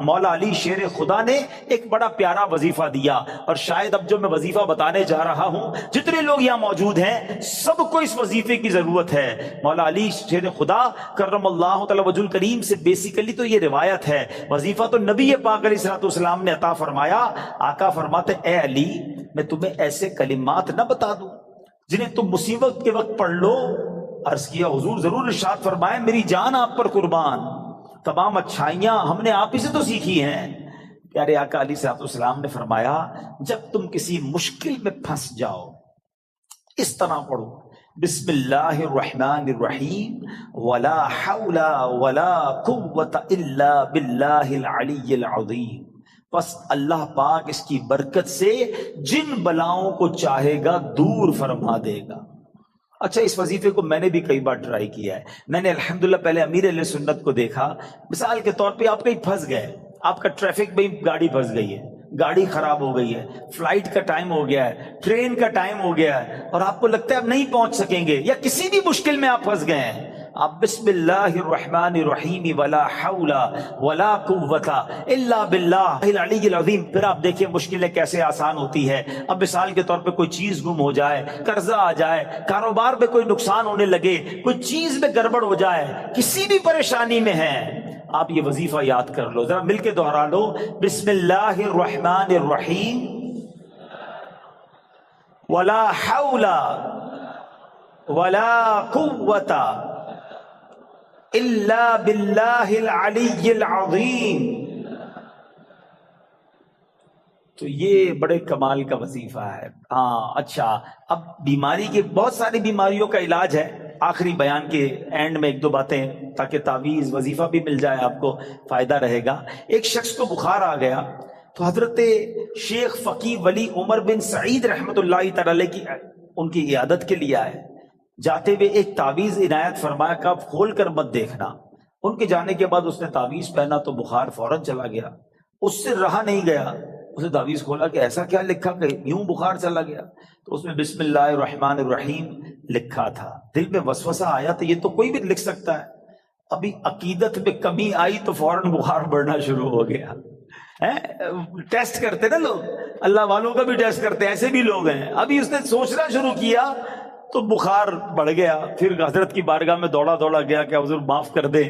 مولا علی شیر خدا نے ایک بڑا پیارا وظیفہ دیا، اور شاید اب جو میں وظیفہ بتانے جا رہا ہوں جتنے لوگ یہاں موجود ہیں سب کو اس وظیفے کی ضرورت ہے۔ مولا علی شیر خدا کرم اللہ تعالی وجہ الکریم سے بیسیکلی تو یہ روایت ہے، وظیفہ تو نبی پاک علیہ الصلوۃ والسلام نے عطا فرمایا۔ آقا فرماتے اے علی میں تمہیں ایسے کلمات نہ بتا دوں جنہیں تم مصیبت کے وقت پڑھ لو؟ عرض کیا حضور ضرور، ارشاد فرمائے میری جان آپ پر قربان، تمام اچھائیاں ہم نے آپ ہی سے تو سیکھی ہیں۔ پیارے آقا علیہ الصلوۃ والسلام نے فرمایا جب تم کسی مشکل میں پھنس جاؤ اس طرح پڑھو، بسم اللہ الرحمن الرحیم ولا حول ولا قوت الا باللہ العلی العظیم، بس اللہ پاک اس کی برکت سے جن بلاؤں کو چاہے گا دور فرما دے گا۔ اچھا اس وظیفے کو میں نے بھی کئی بار ٹرائی کیا ہے، میں نے الحمدللہ پہلے امیر علیہ سنت کو دیکھا، مثال کے طور پہ آپ کہیں پھنس گئے، آپ کا ٹریفک میں گاڑی پھنس گئی ہے، گاڑی خراب ہو گئی ہے، فلائٹ کا ٹائم ہو گیا ہے، ٹرین کا ٹائم ہو گیا ہے، اور آپ کو لگتا ہے اب نہیں پہنچ سکیں گے، یا کسی بھی مشکل میں آپ پھنس گئے ہیں، آپ بسم اللہ الرحمن الرحیم ولا حول ولا قوت الا باللہ العلی العظیم، پھر آپ دیکھیں مشکلیں کیسے آسان ہوتی ہے۔ اب مثال کے طور پہ کوئی چیز گم ہو جائے، قرضہ آ جائے، کاروبار میں کوئی نقصان ہونے لگے، کوئی چیز میں گڑبڑ ہو جائے، کسی بھی پریشانی میں ہیں، آپ یہ وظیفہ یاد کر لو، ذرا مل کے دوہرا لو، بسم اللہ الرحمن الرحیم ولا حول ولا قوت الا باللہ العلی العظیم۔ تو یہ بڑے کمال کا وظیفہ ہے۔ ہاں اچھا، اب بیماری کے بہت ساری بیماریوں کا علاج ہے، آخری بیان کے اینڈ میں ایک دو باتیں تاکہ تعویذ وظیفہ بھی مل جائے، آپ کو فائدہ رہے گا۔ ایک شخص کو بخار آ گیا تو حضرت شیخ فقی ولی عمر بن سعید رحمۃ اللہ تعالی کی ان کی عیادت کے لیے آئے، جاتے ہوئے ایک تعویذ عنایت فرمایا کہ آپ کھول کر مت دیکھنا۔ ان کے جانے کے بعد اس نے تعویذ پہنا تو بخار فوراً چلا گیا، اس سے رہا نہیں گیا، اسے تعویذ کھولا کہ ایسا کیا لکھا کہ یوں بخار چلا گیا، تو اس میں بسم اللہ الرحمن الرحیم لکھا تھا۔ دل میں وسوسہ آیا تو یہ تو کوئی بھی لکھ سکتا ہے، ابھی عقیدت میں کمی آئی تو فوراً بخار بڑھنا شروع ہو گیا۔ ٹیسٹ کرتے نا لوگ، اللہ والوں کا بھی ٹیسٹ کرتے، ایسے بھی لوگ ہیں۔ ابھی اس نے سوچنا شروع کیا تو بخار بڑھ گیا، پھر حضرت کی بارگاہ میں دوڑا گیا کہ حضور معاف کر دیں،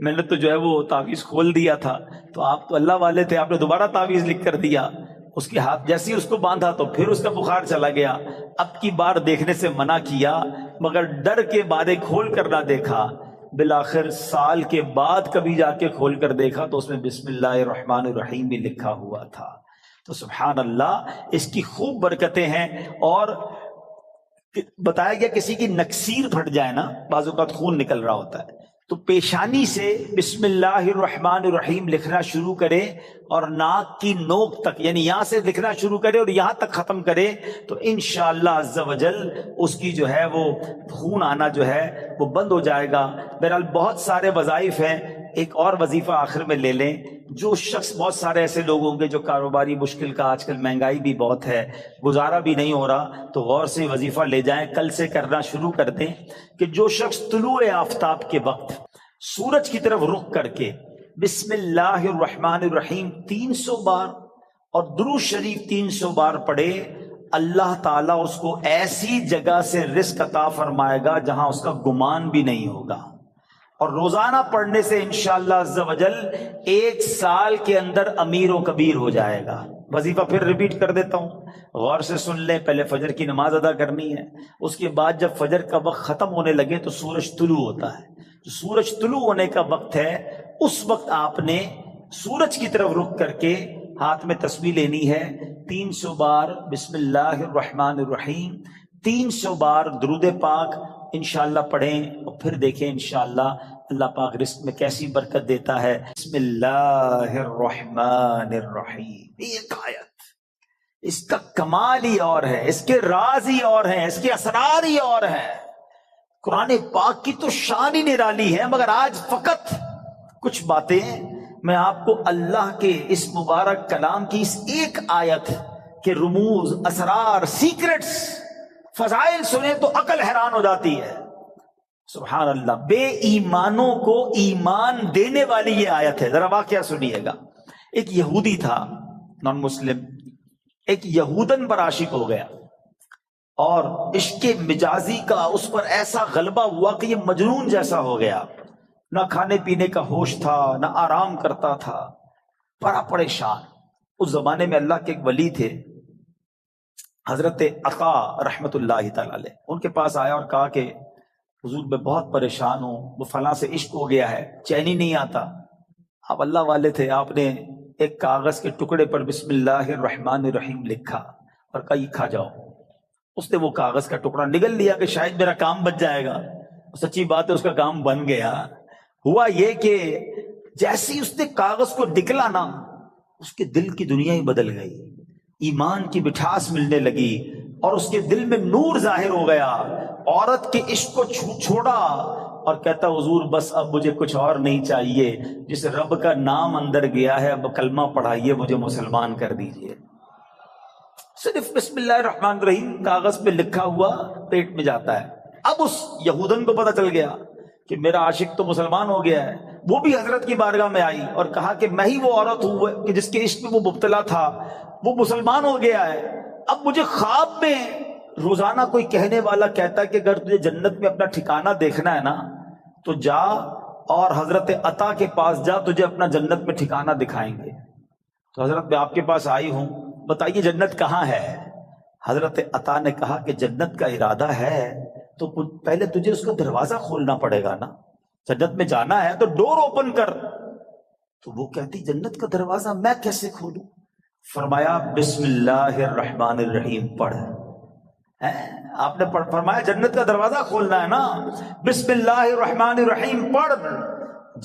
میں نے تو جو ہے وہ تعویذ کھول دیا تھا، تو آپ تو اللہ والے تھے، آپ نے دوبارہ تعویذ لکھ کر دیا۔ اس کے ہاتھ جیسے ہی اس کو باندھا تو پھر اس کا بخار چلا گیا۔ اب کی بار دیکھنے سے منع کیا، مگر ڈر کے بارے کھول کر نہ دیکھا، بالآخر سال کے بعد کبھی جا کے کھول کر دیکھا تو اس میں بسم اللہ الرحمن الرحیم بھی لکھا ہوا تھا۔ تو سبحان اللہ، اس کی خوب برکتیں ہیں۔ اور بتایا گیا کسی کی نکسیر پھٹ جائے نا، بعض اوقات خون نکل رہا ہوتا ہے، تو پیشانی سے بسم اللہ الرحمن الرحیم لکھنا شروع کرے اور ناک کی نوک تک، یعنی یہاں سے لکھنا شروع کرے اور یہاں تک ختم کرے، تو انشاءاللہ عز و جل اس کی جو ہے وہ خون آنا جو ہے وہ بند ہو جائے گا۔ بہرحال بہت سارے وظائف ہیں، ایک اور وظیفہ آخر میں لے لیں۔ جو شخص، بہت سارے ایسے لوگ ہوں گے جو کاروباری مشکل کا، آج کل مہنگائی بھی بہت ہے، گزارا بھی نہیں ہو رہا، تو غور سے وظیفہ لے جائیں، کل سے کرنا شروع کر دیں کہ جو شخص طلوع آفتاب کے وقت سورج کی طرف رخ کر کے بسم اللہ الرحمن الرحیم 300 بار اور درود شریف 300 بار پڑھے، اللہ تعالیٰ اس کو ایسی جگہ سے رزق عطا فرمائے گا جہاں اس کا گمان بھی نہیں ہوگا، اور روزانہ پڑھنے سے انشاءاللہ عز و جل 1 سال کے اندر امیر و کبیر ہو جائے گا۔ وظیفہ پھر ریپیٹ کر دیتا ہوں، غور سے سن لیں۔ پہلے فجر کی نماز ادا کرنی ہے، اس کے بعد جب فجر کا وقت ختم ہونے لگے تو سورج طلوع ہوتا ہے، جو سورج طلوع ہونے کا وقت ہے اس وقت آپ نے سورج کی طرف رخ کر کے ہاتھ میں تسبیح لینی ہے، 300 بار بسم اللہ الرحمن الرحیم، 300 بار درود پاک انشاءاللہ پڑھیں، اور پھر دیکھیں انشاءاللہ اللہ پاک رزق میں کیسی برکت دیتا ہے۔ بسم اللہ الرحمن الرحیم، ایک آیت، اس کا کمال ہی اور ہے، اس کے راز ہی اور ہیں، اس کے اسرار ہی اور ہیں۔ قرآن پاک کی تو شان ہی نرالی ہے، مگر آج فقط کچھ باتیں میں آپ کو اللہ کے اس مبارک کلام کی اس ایک آیت کے رموز، اسرار، سیکرٹس، فضائل سنیں تو عقل حیران ہو جاتی ہے۔ سبحان اللہ، بے ایمانوں کو ایمان دینے والی یہ آیت ہے۔ ذرا واقعہ سنیے گا۔ ایک یہودی تھا نان مسلم، ایک یہودن پر عاشق ہو گیا اور عشق مجازی کا اس پر ایسا غلبہ ہوا کہ یہ مجنون جیسا ہو گیا، نہ کھانے پینے کا ہوش تھا، نہ آرام کرتا تھا، بڑا پریشان۔ اس زمانے میں اللہ کے ایک ولی تھے حضرت عطا رحمت اللہ تعالی علیہ، ان کے پاس آیا اور کہا کہ حضور میں بہت پریشان ہوں، وہ فلاں سے عشق ہو گیا ہے، چین ہی نہیں آتا۔ آپ اللہ والے تھے، آپ نے ایک کاغذ کے ٹکڑے پر بسم اللہ الرحمن الرحیم لکھا اور کہا یہ کھا جاؤ۔ اس نے وہ کاغذ کا ٹکڑا نگل لیا کہ شاید میرا کام بچ جائے گا، سچی بات ہے اس کا کام بن گیا۔ ہوا یہ کہ جیسے ہی اس نے کاغذ کو نکلا نا، اس کے دل کی دنیا ہی بدل گئی، ایمان کی مٹھاس ملنے لگی اور اس کے دل میں نور ظاہر ہو گیا۔ عورت کے عشق کو چھوڑا اور کہتا حضور بس اب مجھے کچھ اور نہیں چاہیے، جس رب کا نام اندر گیا ہے اب کلمہ پڑھائیے، مجھے مسلمان کر دیجئے۔ صرف بسم اللہ الرحمن الرحیم کاغذ پہ لکھا ہوا پیٹ میں جاتا ہے۔ اب اس یہودن کو پتہ چل گیا کہ میرا عاشق تو مسلمان ہو گیا ہے، وہ بھی حضرت کی بارگاہ میں آئی اور کہا کہ میں ہی وہ عورت ہوں کہ جس کے عشق میں وہ مبتلا تھا، وہ مسلمان ہو گیا ہے۔ اب مجھے خواب میں روزانہ کوئی کہنے والا کہتا ہے کہ اگر تجھے جنت میں اپنا ٹھکانہ دیکھنا ہے نا تو جا اور حضرت عطا کے پاس جا، تجھے اپنا جنت میں ٹھکانہ دکھائیں گے۔ تو حضرت میں آپ کے پاس آئی ہوں، بتائیے جنت کہاں ہے؟ حضرت عطا نے کہا کہ جنت کا ارادہ ہے تو پہلے تجھے اس کا دروازہ کھولنا پڑے گا نا، جنت میں جانا ہے تو ڈور اوپن کر۔ تو وہ کہتی جنت کا دروازہ میں کیسے کھولوں؟ فرمایا بسم اللہ الرحمن الرحیم پڑھ۔ آپ نے فرمایا جنت کا دروازہ کھولنا ہے نا، بسم اللہ الرحمن الرحیم پڑھ۔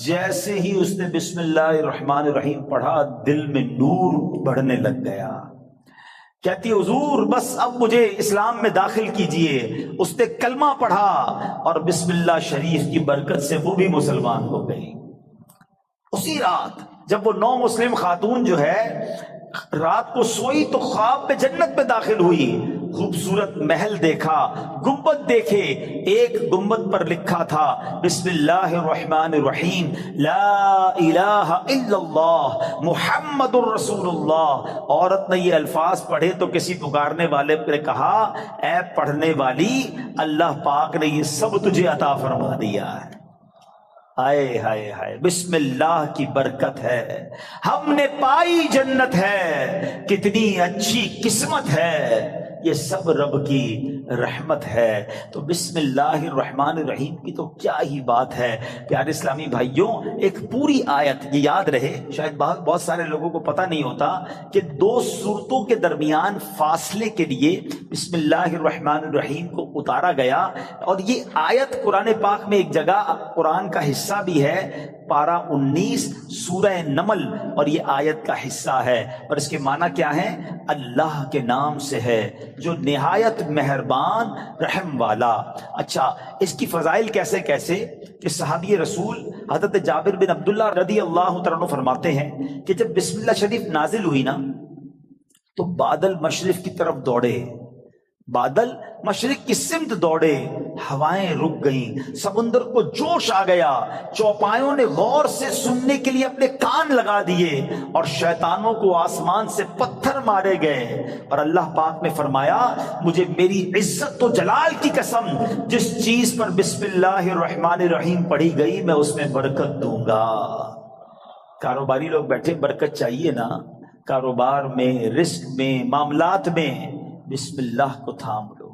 جیسے ہی اس نے بسم اللہ الرحمن الرحیم پڑھا، دل میں نور بڑھنے لگ گیا۔ کہتی حضور بس اب مجھے اسلام میں داخل کیجئے۔ اس نے کلمہ پڑھا اور بسم اللہ شریف کی برکت سے وہ بھی مسلمان ہو گئی۔ اسی رات جب وہ نو مسلم خاتون جو ہے رات کو سوئی تو خواب میں جنت میں داخل ہوئی، خوبصورت محل دیکھا، گنبد دیکھے، ایک گنبد پر لکھا تھا بسم اللہ الرحمن الرحیم لا الہ الا اللہ محمد الرسول اللہ۔ عورت نے یہ الفاظ پڑھے تو کسی پکارنے والے نے کہا اے پڑھنے والی، اللہ پاک نے یہ سب تجھے عطا فرما دیا ہے۔ ہائے ہائے ہائے، بسم اللہ کی برکت ہے، ہم نے پائی جنت ہے، کتنی اچھی قسمت ہے، یہ سب رب کی رحمت ہے۔ تو بسم اللہ الرحمن الرحیم کی تو کیا ہی بات ہے۔ پیارے اسلامی بھائیوں، ایک پوری آیت، یہ یاد رہے، شاید بہت سارے لوگوں کو پتہ نہیں ہوتا کہ دو سورتوں کے درمیان فاصلے کے لیے بسم اللہ الرحمن الرحیم کو اتارا گیا، اور یہ آیت قرآن پاک میں ایک جگہ قرآن کا حصہ بھی ہے، پارہ 19 سورہ نمل، اور یہ آیت کا حصہ ہے، اور اس کے معنی کیا ہے؟ اللہ کے نام سے ہے جو نہایت مہربان رحم والا۔ اچھا، اس کی فضائل کیسے کہ صحابی رسول حضرت جابر بن عبداللہ رضی اللہ تعالیٰ عنہ فرماتے ہیں کہ جب بسم اللہ شریف نازل ہوئی نا تو بادل مشرق کی طرف دوڑے، بادل مشرق کی سمت دوڑے، ہوائیں رک گئیں، سمندر کو جوش آ گیا، چوپایوں نے غور سے سننے کے لیے اپنے کان لگا دیے، اور شیطانوں کو آسمان سے پتھر مارے گئے، اور اللہ پاک نے فرمایا مجھے میری عزت و جلال کی قسم، جس چیز پر بسم اللہ الرحمن الرحیم پڑھی گئی میں اس میں برکت دوں گا۔ کاروباری لوگ بیٹھے، برکت چاہیے نا، کاروبار میں، رزق میں، معاملات میں، بسم اللہ کو تھام لو۔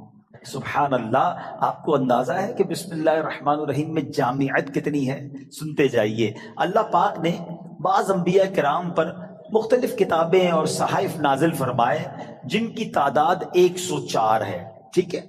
سبحان اللہ، آپ کو اندازہ ہے کہ بسم اللہ الرحمن الرحیم میں جامعت کتنی ہے؟ سنتے جائیے۔ اللہ پاک نے بعض انبیاء کرام پر مختلف کتابیں اور صحائف نازل فرمائے جن کی تعداد 104 ہے، ٹھیک ہے؟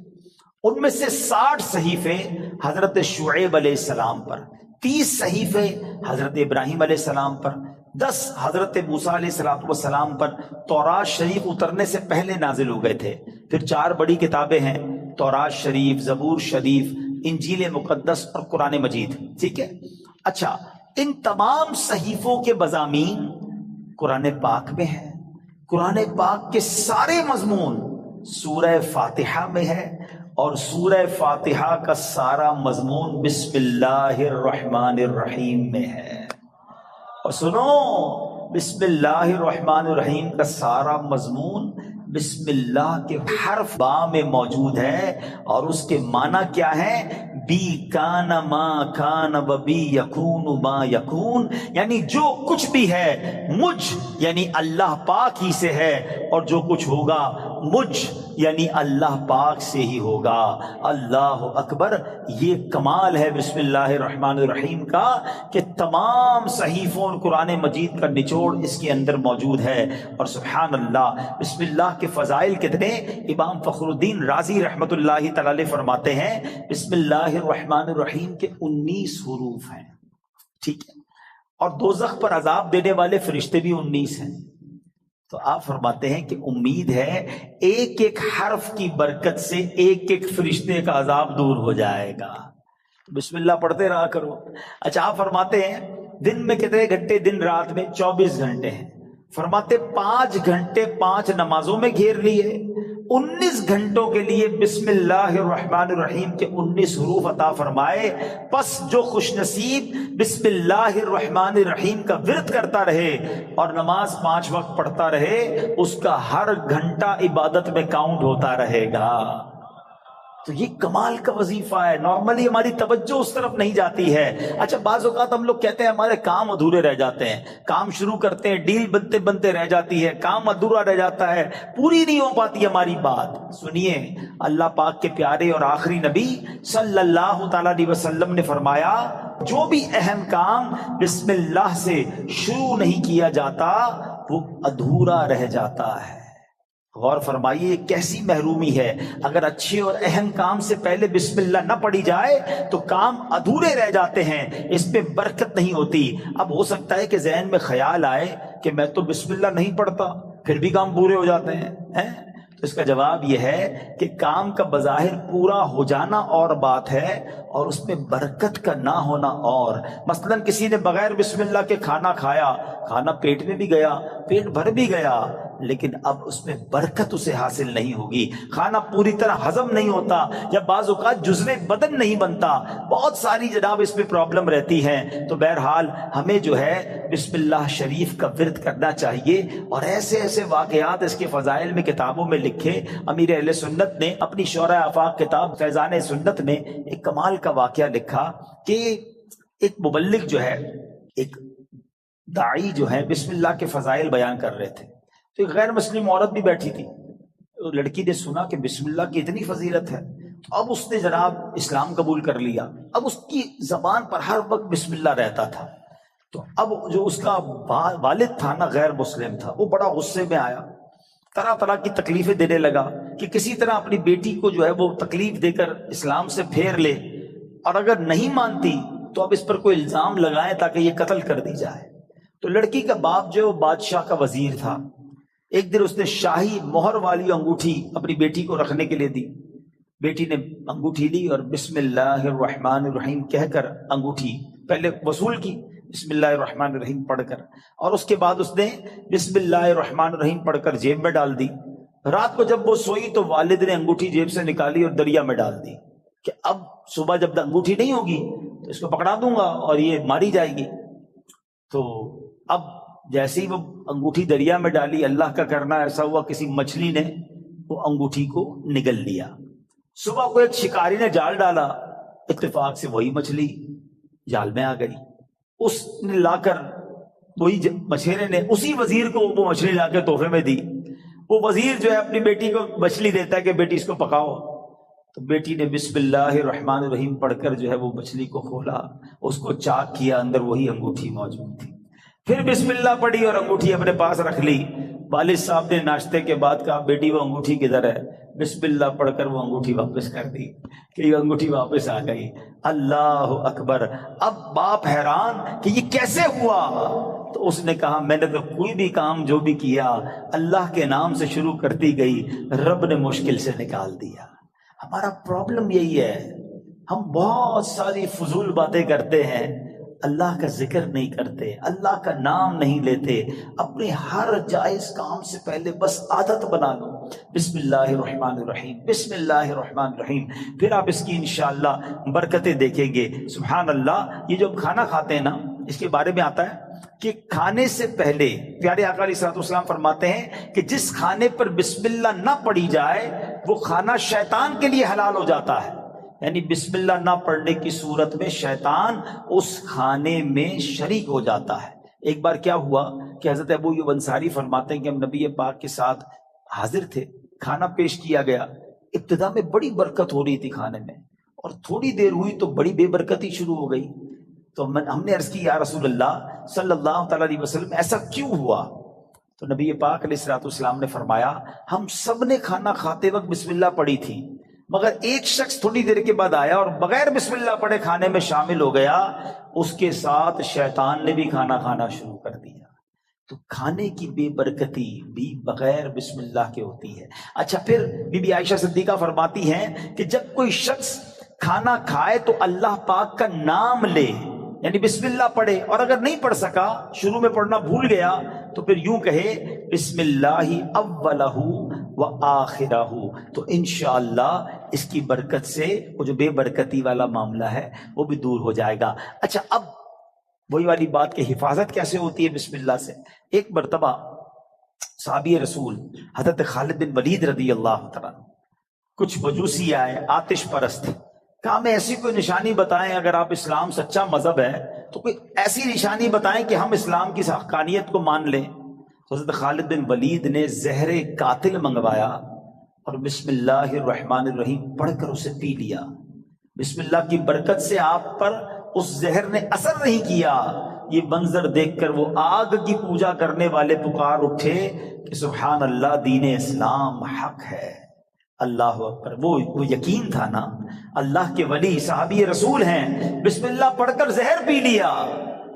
ان میں سے 60 صحیفے حضرت شعیب علیہ السلام پر، 30 صحیفے حضرت ابراہیم علیہ السلام پر، 10 حضرت موسیٰ علیہ السلام پر تورات شریف اترنے سے پہلے نازل ہو گئے تھے۔ پھر 4 بڑی کتابیں ہیں، تورات شریف، زبور شریف، انجیل مقدس اور قرآن مجید، ٹھیک ہے؟ اچھا، ان تمام صحیفوں کے مضامین قرآن پاک میں ہیں۔ قرآن پاک کے سارے مضمون سورہ فاتحہ میں ہے، اور سورہ فاتحہ کا سارا مضمون بسم اللہ الرحمن الرحیم میں ہے۔ اور سنو، بسم اللہ الرحمن الرحیم کا سارا مضمون بسم اللہ کے حرف با میں موجود ہے، اور اس کے معنی کیا ہے؟ بی کان ما کان و بی یکون ما یکون، یعنی جو کچھ بھی ہے مجھ یعنی اللہ پاک ہی سے ہے، اور جو کچھ ہوگا مجھ یعنی اللہ پاک سے ہی ہوگا۔ اللہ اکبر! یہ کمال ہے بسم اللہ الرحمن الرحیم کا کہ تمام صحیفوں اور قرآن مجید کا نچوڑ اس کے اندر موجود ہے۔ اور سبحان اللہ، بسم اللہ کے فضائل کتنے! امام فخر الدین رازی رحمت اللہ تعالی علیہ فرماتے ہیں بسم اللہ الرحمن الرحیم کے 19 حروف ہیں، ٹھیک ہے، اور دوزخ پر عذاب دینے والے فرشتے بھی 19 ہیں۔ تو آپ فرماتے ہیں کہ امید ہے ایک ایک حرف کی برکت سے ایک ایک فرشتے کا عذاب دور ہو جائے گا۔ بسم اللہ پڑھتے رہا کرو۔ اچھا، آپ فرماتے ہیں دن میں کتنے گھنٹے؟ دن رات میں 24 گھنٹے ہیں۔ فرماتے 5 گھنٹے 5 نمازوں میں گھیر لیے، 19 گھنٹوں کے لیے بسم اللہ الرحمن الرحیم کے 19 حروف عطا فرمائے۔ پس جو خوش نصیب بسم اللہ الرحمن الرحیم کا ورد کرتا رہے اور نماز 5 وقت پڑھتا رہے، اس کا ہر گھنٹہ عبادت میں کاؤنٹ ہوتا رہے گا۔ تو یہ کمال کا وظیفہ ہے۔ نارملی ہماری توجہ اس طرف نہیں جاتی ہے۔ اچھا، بعض اوقات ہم لوگ کہتے ہیں ہمارے کام ادھورے رہ جاتے ہیں، کام شروع کرتے ہیں، ڈیل بنتے بنتے رہ جاتی ہے، کام ادھورا رہ جاتا ہے، پوری نہیں ہو پاتی ہماری بات۔ سنیے، اللہ پاک کے پیارے اور آخری نبی صلی اللہ تعالی علیہ وسلم نے فرمایا جو بھی اہم کام بسم اللہ سے شروع نہیں کیا جاتا وہ ادھورا رہ جاتا ہے۔ غور فرمائیے، یہ کیسی محرومی ہے۔ اگر اچھے اور اہم کام سے پہلے بسم اللہ نہ پڑھی جائے تو کام ادھورے رہ جاتے ہیں، اس پہ برکت نہیں ہوتی۔ اب ہو سکتا ہے کہ ذہن میں خیال آئے کہ میں تو بسم اللہ نہیں پڑھتا، پھر بھی کام پورے ہو جاتے ہیں۔ تو اس کا جواب یہ ہے کہ کام کا بظاہر پورا ہو جانا اور بات ہے، اور اس میں برکت کا نہ ہونا اور۔ مثلا کسی نے بغیر بسم اللہ کے کھانا کھایا، کھانا پیٹ میں بھی گیا، پیٹ بھر بھی گیا، لیکن اب اس میں برکت اسے حاصل نہیں ہوگی، کھانا پوری طرح ہضم نہیں ہوتا، یا بعض اوقات جزو بدن نہیں بنتا، بہت ساری جناب اس میں پرابلم رہتی ہیں۔ تو بہرحال ہمیں جو ہے بسم اللہ شریف کا ورد کرنا چاہیے، اور ایسے ایسے واقعات اس کے فضائل میں کتابوں میں لکھے۔ امیر اہل سنت نے اپنی شورۂ آفاق کتاب فیضان سنت میں ایک کمال کا واقعہ لکھا کہ ایک مبلغ جو ہے، ایک داعی جو ہے، بسم اللہ کے فضائل بیان کر رہے تھے، تو ایک غیر مسلم عورت بھی بیٹھی تھی۔ لڑکی نے سنا کہ بسم اللہ کی اتنی فضیلت ہے، تو اب اس نے جناب اسلام قبول کر لیا۔ اب اس کی زبان پر ہر وقت بسم اللہ رہتا تھا۔ تو اب جو اس کا والد تھا نا، غیر مسلم تھا، وہ بڑا غصے میں آیا، طرح طرح کی تکلیفیں دینے لگا کہ کسی طرح اپنی بیٹی کو جو ہے وہ تکلیف دے کر اسلام سے پھیر لے، اور اگر نہیں مانتی تو اب اس پر کوئی الزام لگائیں تاکہ یہ قتل کر دی جائے۔ تو لڑکی کا باپ جو بادشاہ کا وزیر تھا، ایک دن اس نے شاہی مہر والی انگوٹھی اپنی بیٹی کو رکھنے کے لیے دی۔ بیٹی نے انگوٹھی لی اور بسم اللہ الرحمن الرحیم کہہ کر انگوٹھی پہلے وصول کی، بسم اللہ الرحمن الرحیم پڑھ کر، اور اس کے بعد اس نے بسم اللہ الرحمن الرحیم پڑھ کر جیب میں ڈال دی۔ رات کو جب وہ سوئی تو والد نے انگوٹھی جیب سے نکالی اور دریا میں ڈال دی کہ اب صبح جب انگوٹھی نہیں ہوگی تو اس کو پکڑا دوں گا اور یہ ماری جائے گی۔ تو اب جیسے ہی وہ انگوٹھی دریا میں ڈالی، اللہ کا کرنا ایسا ہوا کسی مچھلی نے وہ انگوٹھی کو نگل لیا۔ صبح کو ایک شکاری نے جال ڈالا، اتفاق سے وہی مچھلی جال میں آ گئی۔ اس نے لا کر، وہی مچھیرے نے اسی وزیر کو وہ مچھلی لا کے تحفے میں دی۔ وہ وزیر جو ہے اپنی بیٹی کو مچھلی دیتا ہے کہ بیٹی اس کو پکاؤ، تو بیٹی نے بسم اللہ الرحمن الرحیم پڑھ کر جو ہے وہ مچھلی کو کھولا، اس کو چاک کیا، اندر وہی انگوٹھی موجود تھی۔ پھر بسم اللہ پڑھی اور انگوٹھی اپنے پاس رکھ لی۔ والد صاحب نے ناشتے کے بعد کہا بیٹی وہ انگوٹھی کدھر ہے؟ بسم اللہ پڑھ کر وہ انگوٹھی واپس کر دی کہ یہ انگوٹھی واپس آ گئی۔ اللہ اکبر! اب باپ حیران کہ یہ کیسے ہوا؟ تو اس نے کہا میں نے تو کوئی بھی کام جو بھی کیا اللہ کے نام سے شروع کرتی گئی، رب نے مشکل سے نکال دیا۔ ہمارا پرابلم یہی ہے، ہم بہت ساری فضول باتیں کرتے ہیں، اللہ کا ذکر نہیں کرتے، اللہ کا نام نہیں لیتے۔ اپنے ہر جائز کام سے پہلے بس عادت بنا لو، بسم اللہ الرحمن الرحیم، بسم اللہ الرحمن الرحیم، پھر آپ اس کی انشاءاللہ برکتیں دیکھیں گے۔ سبحان اللہ! یہ جو ہم کھانا کھاتے ہیں نا، اس کے بارے میں آتا ہے کہ کھانے سے پہلے پیارے آقا علیہ الصلوۃ والسلام فرماتے ہیں کہ جس کھانے پر بسم اللہ نہ پڑھی جائے وہ کھانا شیطان کے لیے حلال ہو جاتا ہے. یعنی بسم اللہ نہ پڑھنے کی صورت میں شیطان اس کھانے میں شریک ہو جاتا ہے. ایک بار کیا ہوا کہ حضرت ابو ایوب انصاری فرماتے ہیں کہ ہم نبی پاک کے ساتھ حاضر تھے، کھانا پیش کیا گیا. ابتدا میں بڑی برکت ہو رہی تھی کھانے میں، اور تھوڑی دیر ہوئی تو بڑی بے برکتی شروع ہو گئی. تو ہم نے عرض کی یا رسول اللہ صلی اللہ تعالی علیہ وسلم ایسا کیوں ہوا؟ تو نبی پاک علیہ الصلوۃ والسلام نے فرمایا ہم سب نے کھانا کھاتے وقت بسم اللہ پڑھی تھی، مگر ایک شخص تھوڑی دیر کے بعد آیا اور بغیر بسم اللہ پڑھے کھانے میں شامل ہو گیا، اس کے ساتھ شیطان نے بھی کھانا کھانا شروع کر دیا. تو کھانے کی بے برکتی بھی بغیر بسم اللہ کے ہوتی ہے. اچھا، پھر بی بی عائشہ صدیقہ فرماتی ہیں کہ جب کوئی شخص کھانا کھائے تو اللہ پاک کا نام لے، یعنی بسم اللہ پڑھے، اور اگر نہیں پڑھ سکا، شروع میں پڑھنا بھول گیا، تو پھر یوں کہے بسم اللہ اولہ و آخرہ، تو انشاءاللہ اس کی برکت سے وہ جو بے برکتی والا معاملہ ہے وہ بھی دور ہو جائے گا. اچھا، اب وہی والی بات کہ حفاظت کیسے ہوتی ہے بسم اللہ سے. ایک مرتبہ صحابی رسول حضرت خالد بن ولید رضی اللہ تعالیٰ، کچھ مجوسی آئے آتش پرست، کہا ہمیں ایسی کوئی نشانی بتائیں، اگر آپ اسلام سچا مذہب ہے تو کوئی ایسی نشانی بتائیں کہ ہم اسلام کی حقانیت کو مان لیں. حضرت خالد بن ولید نے زہر قاتل منگوایا اور بسم اللہ الرحمن الرحیم پڑھ کر اسے پی لیا. بسم اللہ کی برکت سے آپ پر اس زہر نے اثر نہیں کیا. یہ منظر دیکھ کر وہ آگ کی پوجا کرنے والے پکار اٹھے کہ سبحان اللہ، دین اسلام حق ہے. اللہ اکبر. وہ یقین تھا نا، اللہ کے ولی صحابی رسول ہیں، بسم اللہ پڑھ کر زہر پی لیا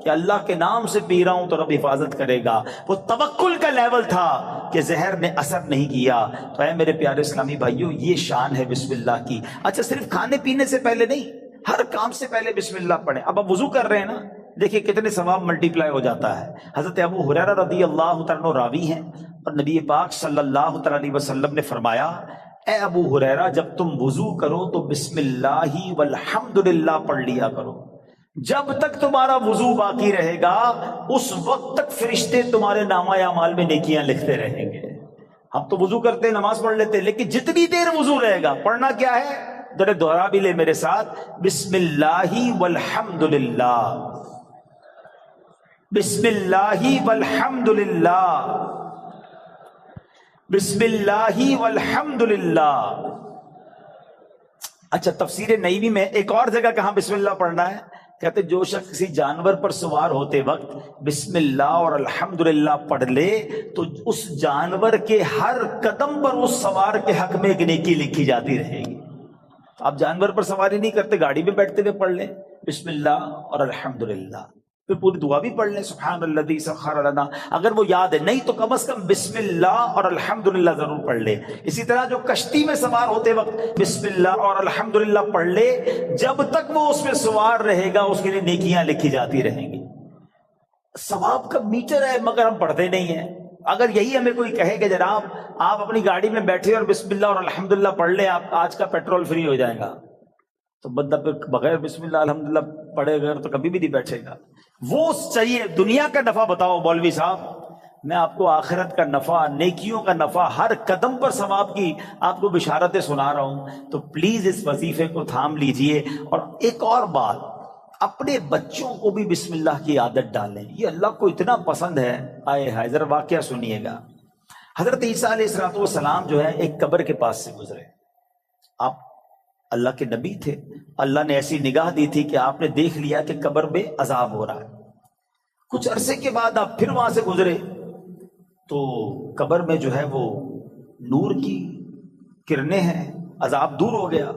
کہ اللہ کے نام سے پی رہا ہوں تو رب حفاظت کرے گا. وہ توکل کا لیول تھا کہ زہر نے اثر نہیں کیا. تو اے میرے پیارے اسلامی بھائیوں، یہ شان ہے بسم اللہ کی. اچھا، صرف کھانے پینے سے پہلے نہیں، ہر کام سے پہلے بسم اللہ پڑھیں. اب آپ وضو کر رہے ہیں نا، دیکھیں کتنے ثواب ملٹی پلائی ہو جاتا ہے. حضرت ابو ہریرہ رضی اللہ تعالیٰ عنہ راوی ہیں، اور نبی پاک صلی اللہ تعالی علیہ وسلم نے فرمایا اے ابو ہریرہ، جب تم وضو کرو تو بسم اللہ والحمدللہ پڑھ لیا کرو. جب تک تمہارا وضو باقی رہے گا اس وقت تک فرشتے تمہارے نامہ اعمال میں نیکیاں لکھتے رہیں گے. ہم تو وضو کرتے نماز پڑھ لیتے، لیکن جتنی دیر وضو رہے گا پڑھنا کیا ہے؟ ذرا دوہرا بھی لے میرے ساتھ، بسم اللہ والحمدللہ، بسم اللہ والحمدللہ، بسم اللہ والحمدللہ. اچھا، تفسیر نعیمی میں ایک اور جگہ کہاں بسم اللہ پڑھنا ہے، کہتے جو شخص کسی جانور پر سوار ہوتے وقت بسم اللہ اور الحمدللہ پڑھ لے تو اس جانور کے ہر قدم پر اس سوار کے حق میں ایک نیکی لکھی جاتی رہے گی. آپ جانور پر سواری نہیں کرتے، گاڑی میں بیٹھتے ہوئے پڑھ لیں بسم اللہ اور الحمدللہ، پھر پوری دعا بھی پڑھ لیں سبحان الذی سخر لنا. اگر وہ یاد ہے نہیں تو کم از کم بسم اللہ اور الحمدللہ ضرور پڑھ لے. اسی طرح جو کشتی میں سوار ہوتے وقت بسم اللہ اور الحمدللہ پڑھ لے، جب تک وہ اس میں سوار رہے گا اس کے لیے نیکیاں لکھی جاتی رہیں گی. ثواب کا میٹر ہے مگر ہم پڑھتے نہیں ہیں. اگر یہی ہمیں کوئی کہے کہ جناب آپ اپنی گاڑی میں بیٹھے اور بسم اللہ اور الحمدللہ پڑھ لیں، آپ آج کا پیٹرول فری ہو جائے گا، تو بندہ پھر بغیر بسم اللہ الحمدللہ پڑھے گا تو کبھی بھی نہیں بیٹھے گا. وہ چاہیے دنیا کا نفع بتاؤ مولوی صاحب، میں آپ کو آخرت کا نفع، نیکیوں کا نفع، ہر قدم پر ثواب کی آپ کو بشارتیں سنا رہا ہوں. تو پلیز اس وظیفے کو تھام لیجئے. اور ایک اور بات، اپنے بچوں کو بھی بسم اللہ کی عادت ڈالیں، یہ اللہ کو اتنا پسند ہے. آئے ہائے، ذرا واقعہ سنیے گا. حضرت عیسیٰ علیہ السلام جو ہے ایک قبر کے پاس سے گزرے. آپ اللہ کے نبی تھے، اللہ نے ایسی نگاہ دی تھی کہ آپ نے دیکھ لیا کہ قبر میں عذاب ہو رہا ہے. کچھ عرصے کے بعد آپ پھر وہاں سے گزرے تو قبر میں جو ہے وہ نور کی کرنیں ہیں، عذاب دور ہو گیا.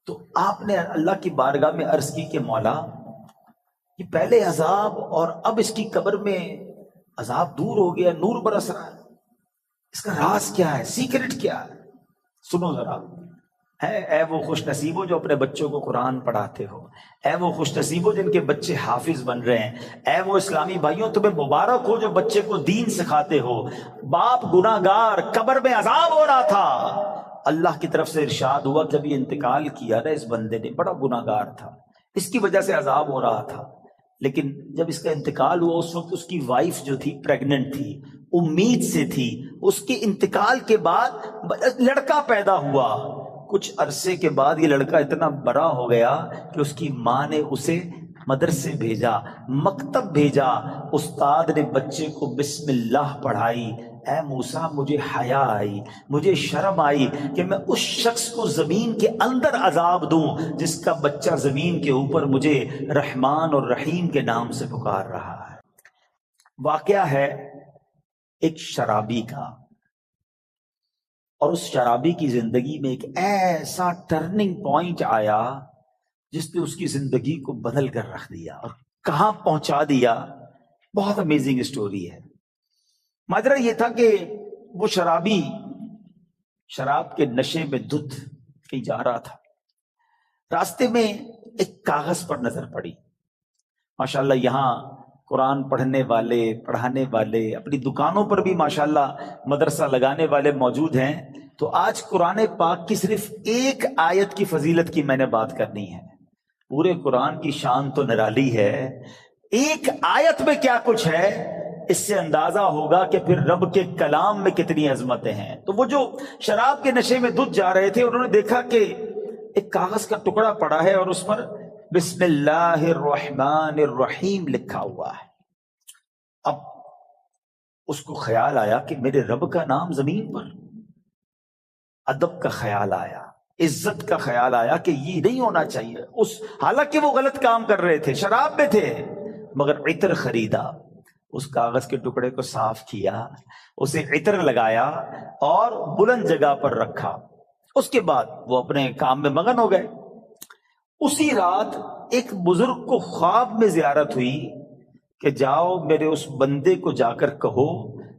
تو آپ نے اللہ کی بارگاہ میں عرض کی کہ مولا، یہ پہلے عذاب اور اب اس کی قبر میں عذاب دور ہو گیا، نور برس رہا ہے، اس کا راز کیا ہے، سیکرٹ کیا ہے؟ سنو ذرا. اے وہ خوش نصیبوں جو اپنے بچوں کو قرآن پڑھاتے ہو، اے وہ خوش نصیبوں جن کے بچے حافظ بن رہے ہیں، اے وہ اسلامی بھائیوں تمہیں مبارک ہو جو بچے کو دین سکھاتے ہو. باپ گناہ گار، قبر میں عذاب ہو رہا تھا، اللہ کی طرف سے ارشاد ہوا جب یہ انتقال کیا نا اس بندے نے، بڑا گناہ گار تھا، اس کی وجہ سے عذاب ہو رہا تھا، لیکن جب اس کا انتقال ہوا اس وقت اس کی وائف جو تھی پریگننٹ تھی، امید سے تھی. اس کے انتقال کے بعد لڑکا پیدا ہوا. کچھ عرصے کے بعد یہ لڑکا اتنا بڑا ہو گیا کہ اس کی ماں نے اسے مدرسے بھیجا، مکتب بھیجا. استاد نے بچے کو بسم اللہ پڑھائی. اے موسیٰ مجھے حیا آئی، مجھے شرم آئی کہ میں اس شخص کو زمین کے اندر عذاب دوں جس کا بچہ زمین کے اوپر مجھے رحمان اور رحیم کے نام سے پکار رہا ہے. واقعہ ہے ایک شرابی کا، اور اس شرابی کی زندگی میں ایک ایسا ٹرننگ پوائنٹ آیا جس نے اس کی زندگی کو بدل کر رکھ دیا اور کہاں پہنچا دیا. بہت امیزنگ اسٹوری ہے. ماجرا یہ تھا کہ وہ شرابی شراب کے نشے میں دھت کہیں جا رہا تھا. راستے میں ایک کاغذ پر نظر پڑی. ماشاءاللہ یہاں قرآن پڑھنے والے، پڑھانے والے، اپنی دکانوں پر بھی ماشاءاللہ مدرسہ لگانے والے موجود ہیں. تو آج قرآن پاک کی صرف ایک آیت کی فضیلت کی میں نے بات کرنی ہے. پورے قرآن کی شان تو نرالی ہے، ایک آیت میں کیا کچھ ہے اس سے اندازہ ہوگا کہ پھر رب کے کلام میں کتنی عظمتیں ہیں. تو وہ جو شراب کے نشے میں دھت جا رہے تھے، انہوں نے دیکھا کہ ایک کاغذ کا ٹکڑا پڑا ہے اور اس پر بسم اللہ الرحمن الرحیم لکھا ہوا ہے. اب اس کو خیال آیا کہ میرے رب کا نام زمین پر. ادب کا خیال آیا، عزت کا خیال آیا کہ یہ نہیں ہونا چاہیے. حالانکہ وہ غلط کام کر رہے تھے، شراب میں تھے، مگر عطر خریدا، اس کاغذ کے ٹکڑے کو صاف کیا، اسے عطر لگایا اور بلند جگہ پر رکھا. اس کے بعد وہ اپنے کام میں مگن ہو گئے. اسی رات ایک بزرگ کو خواب میں زیارت ہوئی کہ جاؤ میرے اس بندے کو جا کر کہو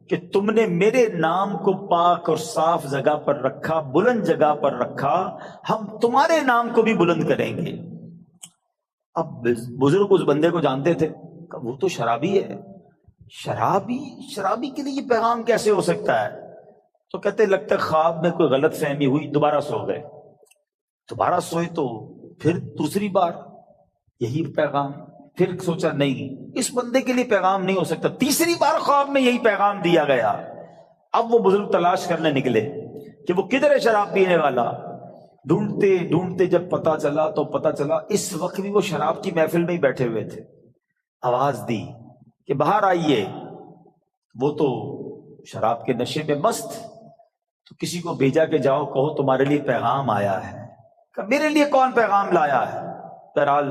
کہ تم نے میرے نام کو پاک اور صاف جگہ پر رکھا، بلند جگہ پر رکھا، ہم تمہارے نام کو بھی بلند کریں گے. اب بزرگ اس بندے کو جانتے تھے کہ وہ تو شرابی ہے، شرابی کے لیے یہ پیغام کیسے ہو سکتا ہے؟ تو کہتے لگتا ہے خواب میں کوئی غلط فہمی ہوئی، دوبارہ سو گئے. دوبارہ سوئے تو پھر دوسری بار یہی پیغام. پھر سوچا نہیں اس بندے کے لیے پیغام نہیں ہو سکتا. تیسری بار خواب میں یہی پیغام دیا گیا. اب وہ بزرگ تلاش کرنے نکلے کہ وہ کدھر ہے شراب پینے والا. ڈھونڈتے ڈھونڈتے جب پتا چلا تو پتا چلا اس وقت بھی وہ شراب کی محفل میں ہی بیٹھے ہوئے تھے. آواز دی کہ باہر آئیے. وہ تو شراب کے نشے میں مست. تو کسی کو بھیجا کہ جاؤ کہو تمہارے لیے پیغام آیا ہے. کہ میرے لیے کون پیغام لایا ہے؟ بہرحال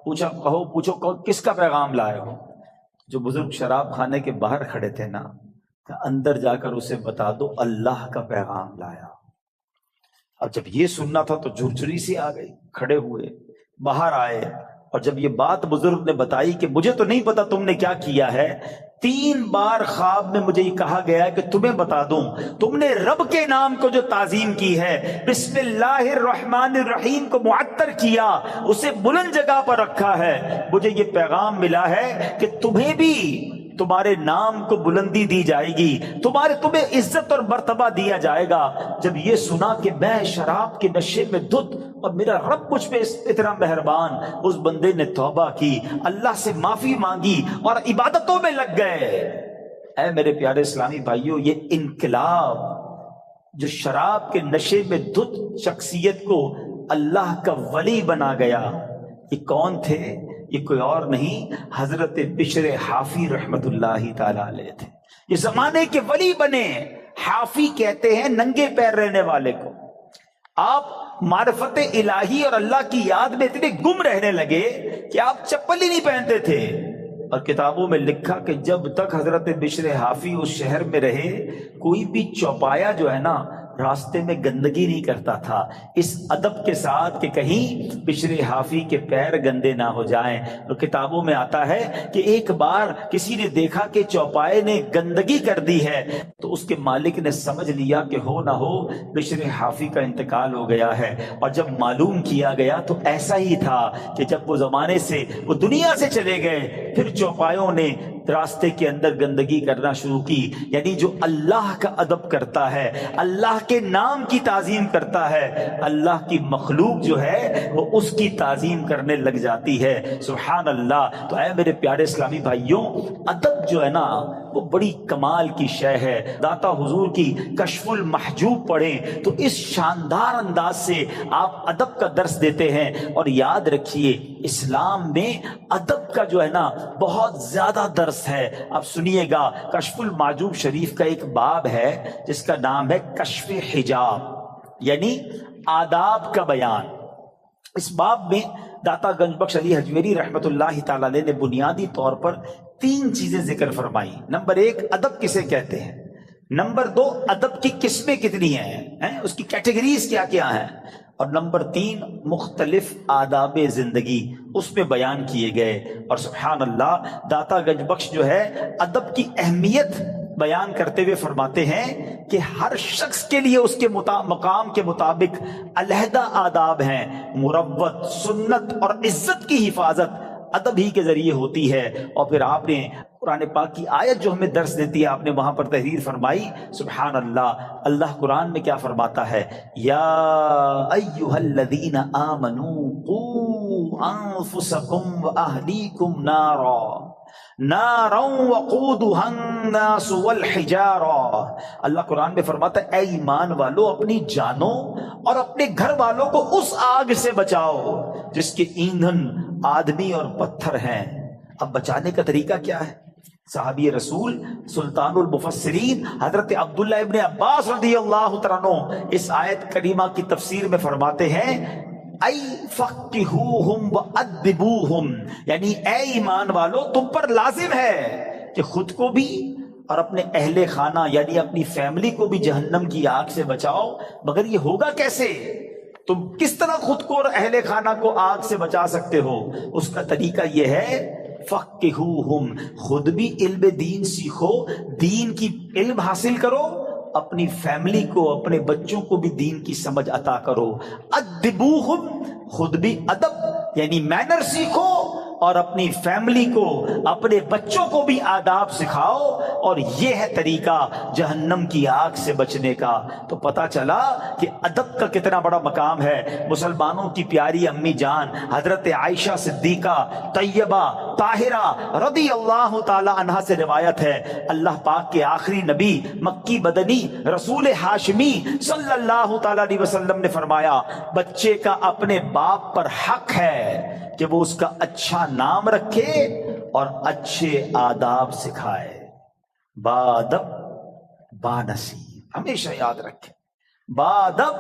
پوچھو کس کا پیغام لائے ہو؟ جو بزرگ شراب خانے کے باہر کھڑے تھے نا، کہ اندر جا کر اسے بتا دو اللہ کا پیغام لایا. اب جب یہ سننا تھا تو جھرجھری سی آ گئی. کھڑے ہوئے باہر آئے اور جب یہ بات بزرگ نے بتائی کہ مجھے تو نہیں پتا تم نے کیا کیا ہے، 3 بار خواب میں مجھے یہ کہا گیا ہے کہ تمہیں بتا دوں تم نے رب کے نام کو جو تعظیم کی ہے، بسم اللہ الرحمن الرحیم کو معطر کیا، اسے بلند جگہ پر رکھا ہے. مجھے یہ پیغام ملا ہے کہ تمہیں بھی تمہارے نام کو بلندی دی جائے گی، تمہیں عزت اور مرتبہ دیا جائے گا. جب یہ سنا کہ میں شراب کے نشے میں دھت اور میرا رب مجھ پہ اتنا مہربان، اس بندے نے توبہ کی، اللہ سے معافی مانگی اور عبادتوں میں لگ گئے. اے میرے پیارے اسلامی بھائیوں، یہ انقلاب جو شراب کے نشے میں دھت شخصیت کو اللہ کا ولی بنا گیا، یہ کون تھے؟ یہ کوئی اور نہیں، حضرت بشر حافی رحمت اللہ تعالی علیہ تھے. یہ زمانے کے ولی بنے. حافی کہتے ہیں ننگے پیر رہنے والے کو. آپ معرفت الہی اور اللہ کی یاد میں اتنے گم رہنے لگے کہ آپ چپل ہی نہیں پہنتے تھے. اور کتابوں میں لکھا کہ جب تک حضرت بشر حافی اس شہر میں رہے، کوئی بھی چوپایا جو ہے نا راستے میں گندگی نہیں کرتا تھا، اس ادب کے ساتھ کہ کہیں بشر حافی کے پیر گندے نہ ہو جائیں. اور کتابوں میں آتا ہے کہ ایک بار کسی نے دیکھا کہ چوپائے نے گندگی کر دی ہے، تو اس کے مالک نے سمجھ لیا کہ ہو نہ ہو بشر حافی کا انتقال ہو گیا ہے. اور جب معلوم کیا گیا تو ایسا ہی تھا کہ جب وہ زمانے سے وہ دنیا سے چلے گئے، پھر چوپایوں نے راستے کے اندر گندگی کرنا شروع کی، یعنی جو اللہ کا ادب کرتا ہے، اللہ کے نام کی تعظیم کرتا ہے، اللہ کی مخلوق جو ہے وہ اس کی تعظیم کرنے لگ جاتی ہے۔ سبحان اللہ۔ تو اے میرے پیارے اسلامی بھائیوں، ادب جو ہے نا وہ بڑی کمال کی شے ہے۔ داتا حضور کی کشف المحجوب پڑھیں تو اس شاندار انداز سے آپ ادب کا درس دیتے ہیں۔ اور یاد رکھیے اسلام میں ادب کا جو ہے نا بہت زیادہ درس ہے۔ اب سنیے گا، کشف المحجوب شریف کا ایک باب ہے جس کا نام ہے کشف حجاب، یعنی آداب کا بیان۔ اس باب میں داتا گنج بخش علی حجویری رحمت اللہ تعالی علیہ نے بنیادی طور پر 3 چیزیں ذکر فرمائی۔ نمبر 1، ادب کسے کہتے ہیں۔ نمبر 2، ادب کی قسمیں کتنی ہیں، اس کی کیٹیگریز کیا کیا ہیں۔ اور نمبر 3، مختلف آداب زندگی اس میں بیان کیے گئے۔ اور سبحان اللہ، داتا گنج بخش جو ہے ادب کی اہمیت بیان کرتے ہوئے فرماتے ہیں کہ ہر شخص کے لیے اس کے مقام کے مطابق علیحدہ آداب ہیں۔ مروت، سنت اور عزت کی حفاظت ادب ہی کے ذریعے ہوتی ہے۔ اور پھر آپ نے قرآن پاک کی آیت جو ہمیں درس دیتی ہے، آپ نے وہاں پر تحریر فرمائی۔ سبحان اللہ، اللہ قرآن میں کیا فرماتا ہے؟ یا ایھا الذین آمنوا قوا انفسکم واہلیکم نارا وقودها الناس والحجارہ۔ اللہ قرآن میں فرماتا ہے اے ایمان والو، اپنی جانوں اور اپنے گھر والوں کو اس آگ سے بچاؤ جس کے ایندھن آدمی اور پتھر ہیں۔ اب بچانے کا طریقہ کیا ہے؟ صحابی رسول سلطان المفسرین حضرت عبداللہ ابن عباس رضی اللہ تعالیٰ عنہ اس آیت کریمہ کی تفسیر میں فرماتے ہیں ای فقہوہم وادبوہم، یعنی اے ایمان والو تم پر لازم ہے کہ خود کو بھی اور اپنے اہل خانہ یعنی اپنی فیملی کو بھی جہنم کی آگ سے بچاؤ۔ مگر یہ ہوگا کیسے؟ تم کس طرح خود کو اور اہل خانہ کو آگ سے بچا سکتے ہو؟ اس کا طریقہ یہ ہے فقہوہم، خود بھی علم دین سیکھو، دین کی علم حاصل کرو، اپنی فیملی کو، اپنے بچوں کو بھی دین کی سمجھ عطا کرو۔ ادبوہم، خود بھی ادب یعنی مینر سیکھو اور اپنی فیملی کو، اپنے بچوں کو بھی آداب سکھاؤ، اور یہ ہے طریقہ جہنم کی آگ سے بچنے کا۔ تو پتہ چلا کہ ادب کا کتنا بڑا مقام ہے۔ مسلمانوں کی پیاری امی جان حضرت عائشہ صدیقہ طیبہ طاہرہ رضی اللہ تعالی عنہا سے روایت ہے، اللہ پاک کے آخری نبی مکی بدنی رسول ہاشمی صلی اللہ تعالی علیہ وسلم نے فرمایا بچے کا اپنے باپ پر حق ہے کہ وہ اس کا اچھا نام رکھے اور اچھے آداب سکھائے۔ بادب بانصیب، ہمیشہ یاد رکھیں، بادب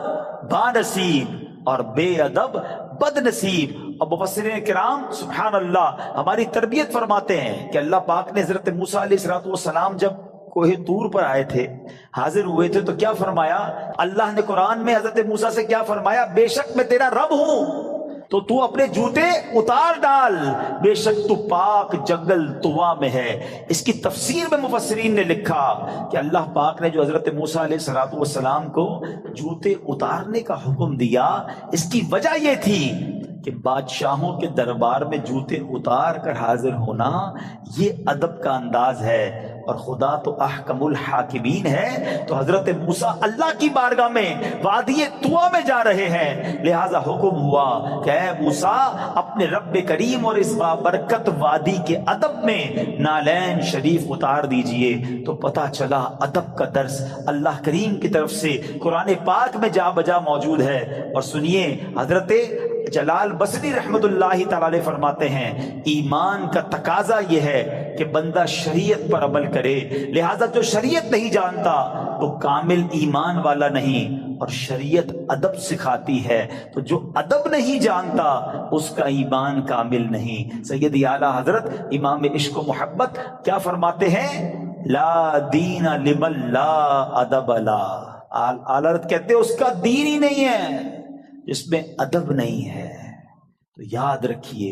بانصیب اور بے ادب بد نصیب۔ اور مفسرین کرام سبحان اللہ ہماری تربیت فرماتے ہیں کہ اللہ پاک نے حضرت موسیٰ علیہ السلام جب کوہ طور پر آئے تھے، حاضر ہوئے تھے، تو کیا فرمایا؟ اللہ نے قرآن میں حضرت موسیٰ سے کیا فرمایا؟ بے شک میں تیرا رب ہوں تو تو اپنے جوتے اتار ڈال، بے شک تو پاک جنگل طوا میں ہے۔ اس کی تفسیر میں مفسرین نے لکھا کہ اللہ پاک نے جو حضرت موسیٰ علیہ السلام کو جوتے اتارنے کا حکم دیا، اس کی وجہ یہ تھی کہ بادشاہوں کے دربار میں جوتے اتار کر حاضر ہونا یہ ادب کا انداز ہے، اور خدا تو احکم الحاکمین ہے۔ تو حضرت موسیٰ اللہ کی بارگاہ میں وادی طوا میں جا رہے ہیں، لہذا حکم ہوا کہ اے موسیٰ اپنے رب کریم اور اس بابرکت وادی کے ادب میں نالین شریف اتار دیجئے۔ تو پتہ چلا ادب کا درس اللہ کریم کی طرف سے قرآن پاک میں جا بجا موجود ہے۔ اور سنیے حضرت جلال بصری رحمت اللہ تعالی علیہ فرماتے ہیں ایمان کا تقاضا یہ ہے کہ بندہ شریعت پر عمل کرے، لہذا جو شریعت نہیں جانتا وہ کامل ایمان والا نہیں، اور شریعت ادب سکھاتی ہے، تو جو ادب نہیں جانتا اس کا ایمان کامل نہیں۔ سیدی اعلیٰ حضرت امام عشق و محبت کیا فرماتے ہیں؟ لا دین لمن لا ادب لا، اعلیٰ حضرت کہتے ہیں اس کا دین ہی نہیں ہے جس میں ادب نہیں ہے۔ تو یاد رکھیے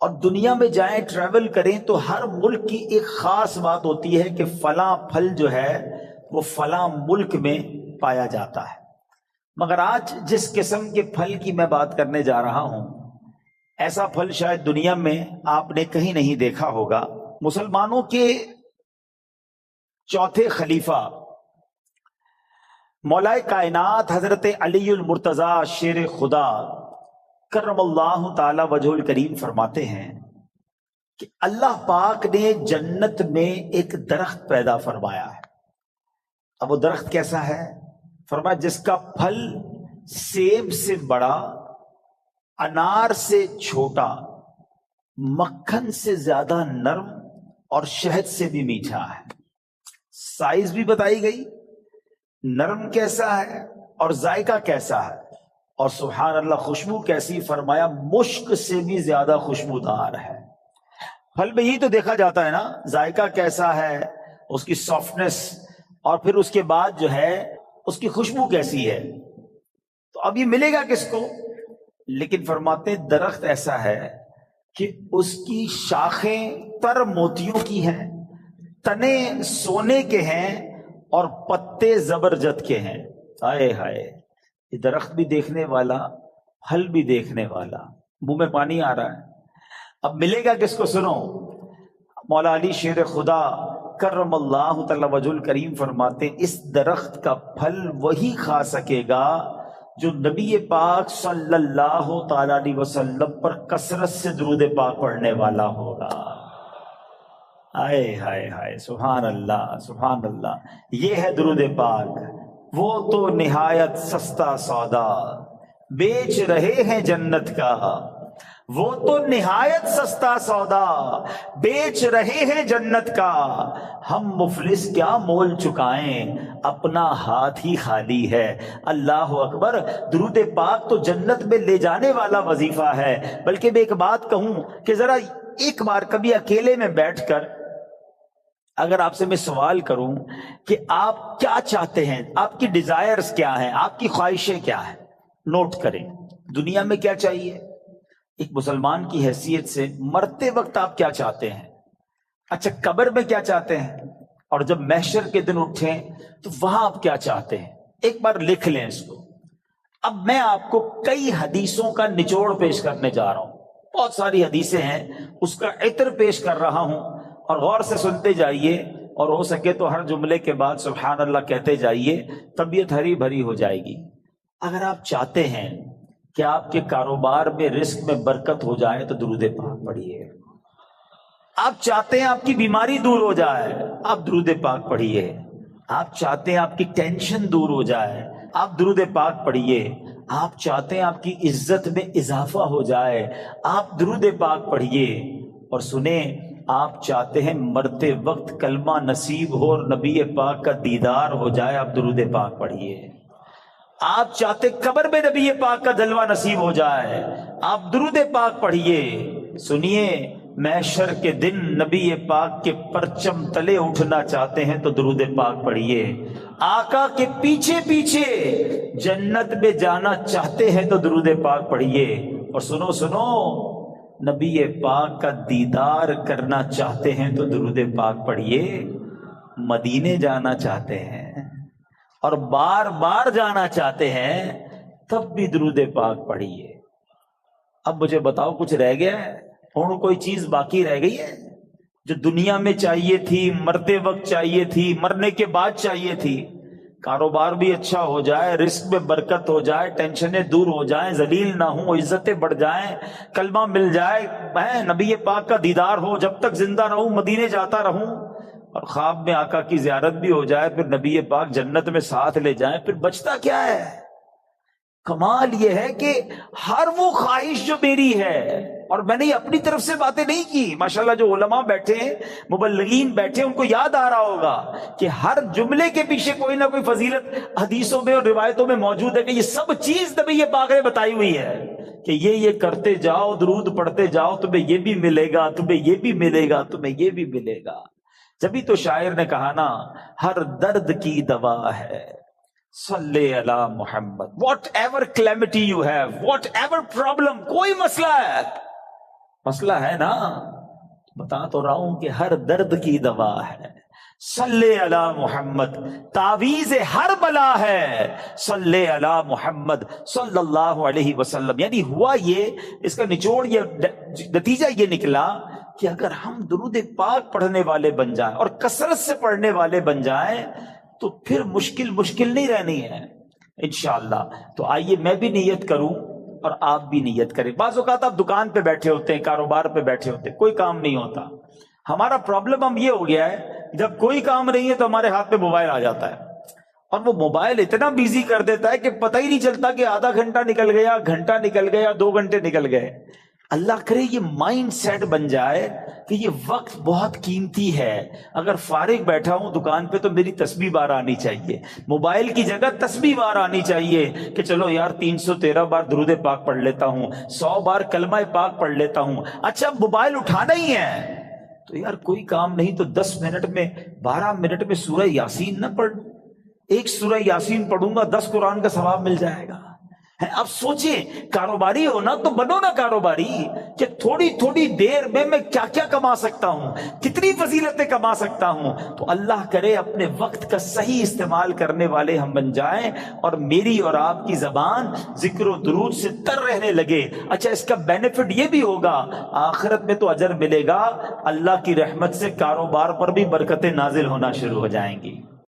اور دنیا میں جائیں ٹریول کریں تو ہر ملک کی ایک خاص بات ہوتی ہے کہ فلاں پھل جو ہے وہ فلاں ملک میں پایا جاتا ہے. مگر آج جس قسم کے پھل کی میں بات کرنے جا رہا ہوں، ایسا پھل شاید دنیا میں آپ نے کہیں نہیں دیکھا ہوگا. مسلمانوں کے چوتھے خلیفہ مولا کائنات حضرت علی المرتضیٰ شیر خدا کرم اللہ تعالی وجہ الکریم فرماتے ہیں کہ اللہ پاک نے جنت میں ایک درخت پیدا فرمایا ہے. اب وہ درخت کیسا ہے؟ فرمایا جس کا پھل سیب سے بڑا، انار سے چھوٹا، مکھن سے زیادہ نرم اور شہد سے بھی میٹھا ہے. سائز بھی بتائی گئی، نرم کیسا ہے اور ذائقہ کیسا ہے، اور سبحان اللہ خوشبو کیسی، فرمایا مشک سے بھی زیادہ خوشبودار ہے. پھل میں یہی تو دیکھا جاتا ہے نا، ذائقہ کیسا ہے، اس کی سافٹنس، اور پھر اس کے بعد جو ہے اس کی خوشبو کیسی ہے. تو اب یہ ملے گا کس کو؟ لیکن فرماتے ہیں درخت ایسا ہے کہ اس کی شاخیں تر موتیوں کی ہیں، تنے سونے کے ہیں، اور پتے زبرجد کے ہیں. ہائے ہائے، یہ درخت بھی دیکھنے والا، پھل بھی دیکھنے والا، منہ میں پانی آ رہا ہے. اب ملے گا کس کو؟ سنو، مولا علی شیر خدا کرم اللہ تعالی وجہ الکریم فرماتے ہیں اس درخت کا پھل وہی کھا سکے گا جو نبی پاک صلی اللہ تعالی علیہ وسلم پر کثرت سے درود پاک پڑھنے والا ہوگا. ہائے ہائے ہائے، سبحان اللہ سبحان اللہ. یہ ہے درود پاک. وہ تو نہایت سستا سودا بیچ رہے ہیں جنت کا، وہ تو نہایت سستا سودا بیچ رہے ہیں جنت کا. ہم مفلس کیا مول چکائیں، اپنا ہاتھ ہی خالی ہے. اللہ اکبر. درود پاک تو جنت میں لے جانے والا وظیفہ ہے. بلکہ میں ایک بات کہوں کہ ذرا ایک بار کبھی اکیلے میں بیٹھ کر اگر آپ سے میں سوال کروں کہ آپ کیا چاہتے ہیں، آپ کی ڈیزائرز کیا ہیں، آپ کی خواہشیں کیا ہیں، نوٹ کریں. دنیا میں کیا چاہیے؟ ایک مسلمان کی حیثیت سے مرتے وقت آپ کیا چاہتے ہیں؟ اچھا، قبر میں کیا چاہتے ہیں؟ اور جب محشر کے دن اٹھیں تو وہاں آپ کیا چاہتے ہیں؟ ایک بار لکھ لیں اس کو. اب میں آپ کو کئی حدیثوں کا نچوڑ پیش کرنے جا رہا ہوں. بہت ساری حدیثیں ہیں، اس کا عطر پیش کر رہا ہوں، اور غور سے سنتے جائیے، اور ہو سکے تو ہر جملے کے بعد سبحان اللہ کہتے جائیے، طبیعت ہری بھری ہو جائے گی. اگر آپ چاہتے ہیں کہ آپ کے کاروبار میں رزق میں برکت ہو جائے تو درود پاک پڑھیے. آپ چاہتے ہیں آپ کی بیماری دور ہو جائے، آپ درود پاک پڑھیے. آپ چاہتے ہیں آپ کی ٹینشن دور ہو جائے، آپ درود پاک پڑھیے. آپ چاہتے ہیں آپ کی عزت میں اضافہ ہو جائے، آپ درود پاک پڑھیے. اور سنیں، آپ چاہتے ہیں مرتے وقت کلمہ نصیب ہو اور نبی پاک کا دیدار ہو جائے، آپ درود پاک پڑھیے. آپ چاہتے قبر میں نبی پاک کا جلوہ نصیب ہو جائے، آپ درود پاک پڑھیے. سنیے، محشر کے دن نبی پاک کے پرچم تلے اٹھنا چاہتے ہیں تو درود پاک پڑھیے. آقا کے پیچھے پیچھے جنت میں جانا چاہتے ہیں تو درود پاک پڑھیے. اور سنو سنو، نبی پاک کا دیدار کرنا چاہتے ہیں تو درود پاک پڑھیے. مدینے جانا چاہتے ہیں اور بار بار جانا چاہتے ہیں تب بھی درود پاک پڑھیے. اب مجھے بتاؤ، کچھ رہ گیا ہے؟ اور کوئی چیز باقی رہ گئی ہے جو دنیا میں چاہیے تھی، مرتے وقت چاہیے تھی، مرنے کے بعد چاہیے تھی؟ کاروبار بھی اچھا ہو جائے، رزق میں برکت ہو جائے، ٹینشنیں دور ہو جائیں، ذلیل نہ ہوں، عزتیں بڑھ جائیں، کلمہ مل جائے، نبی پاک کا دیدار ہو، جب تک زندہ رہوں مدینے جاتا رہوں، اور خواب میں آقا کی زیارت بھی ہو جائے، پھر نبی پاک جنت میں ساتھ لے جائیں، پھر بچتا کیا ہے؟ کمال یہ ہے کہ ہر وہ خواہش جو میری ہے، اور میں نے اپنی طرف سے باتیں نہیں کی، ماشاءاللہ جو علماء بیٹھے ہیں، مبلغین بیٹھے ہیں، ان کو یاد آ رہا ہوگا کہ ہر جملے کے پیچھے کوئی نہ کوئی فضیلت حدیثوں میں اور روایتوں میں موجود ہے کہ یہ سب چیز نبی پاک نے بتائی ہوئی ہے کہ یہ کرتے جاؤ، درود پڑھتے جاؤ، تمہیں یہ بھی ملے گا، تمہیں یہ بھی ملے گا، تمہیں یہ بھی ملے گا. جبھی تو شاعر نے کہا نا، ہر درد کی دوا ہے صلی علی محمد. Whatever calamity you have, whatever problem, کوئی مسئلہ ہے، مسئلہ ہے نا، بتا تو رہا ہوں کہ ہر درد کی دوا ہے، صلی علی محمد، تعویذ ہر بلا ہے، صلی علی محمد صلی اللہ علیہ وسلم۔ یعنی ہوا یہ، اس کا نچوڑ یہ، نتیجہ یہ نکلا کہ اگر ہم درود پاک پڑھنے والے بن جائیں اور کثرت سے پڑھنے والے بن جائیں تو پھر مشکل نہیں رہنی ہے انشاءاللہ۔ تو آئیے میں بھی نیت کروں اور آپ بھی نیت کریں۔ بعض اوقات آپ دکان پہ بیٹھے ہوتے ہیں، کاروبار پہ بیٹھے ہوتے ہیں، کوئی کام نہیں ہوتا۔ ہمارا پرابلم ہم یہ ہو گیا ہے، جب کوئی کام نہیں ہے تو ہمارے ہاتھ میں موبائل آ جاتا ہے، اور وہ موبائل اتنا بیزی کر دیتا ہے کہ پتہ ہی نہیں چلتا کہ آدھا گھنٹہ نکل گیا، گھنٹہ نکل گیا، 2 گھنٹے نکل گئے۔ اللہ کرے یہ مائنڈ سیٹ بن جائے کہ یہ وقت بہت قیمتی ہے، اگر فارغ بیٹھا ہوں دکان پہ تو میری تسبیح بار آنی چاہیے، موبائل کی جگہ تسبیح بار آنی چاہیے کہ چلو یار 313 بار درود پاک پڑھ لیتا ہوں، 100 بار کلمہ پاک پڑھ لیتا ہوں۔ اچھا موبائل اٹھانا ہی ہے تو یار کوئی کام نہیں تو 10 منٹ میں 12 منٹ میں سورہ یاسین نہ پڑھ، ایک سورہ یاسین پڑھوں گا 10 قرآن کا ثواب مل جائے گا۔ اب سوچیں، کاروباری ہو نا تو بنو نا کاروباری، کہ تھوڑی تھوڑی دیر میں کیا کیا کما سکتا ہوں، کتنی فضیلتیں کما سکتا ہوں۔ تو اللہ کرے اپنے وقت کا صحیح استعمال کرنے والے ہم بن جائیں، اور میری اور آپ کی زبان ذکر و درود سے تر رہنے لگے۔ اچھا اس کا بینیفٹ یہ بھی ہوگا، آخرت میں تو اجر ملے گا، اللہ کی رحمت سے کاروبار پر بھی برکتیں نازل ہونا شروع ہو جائیں گی۔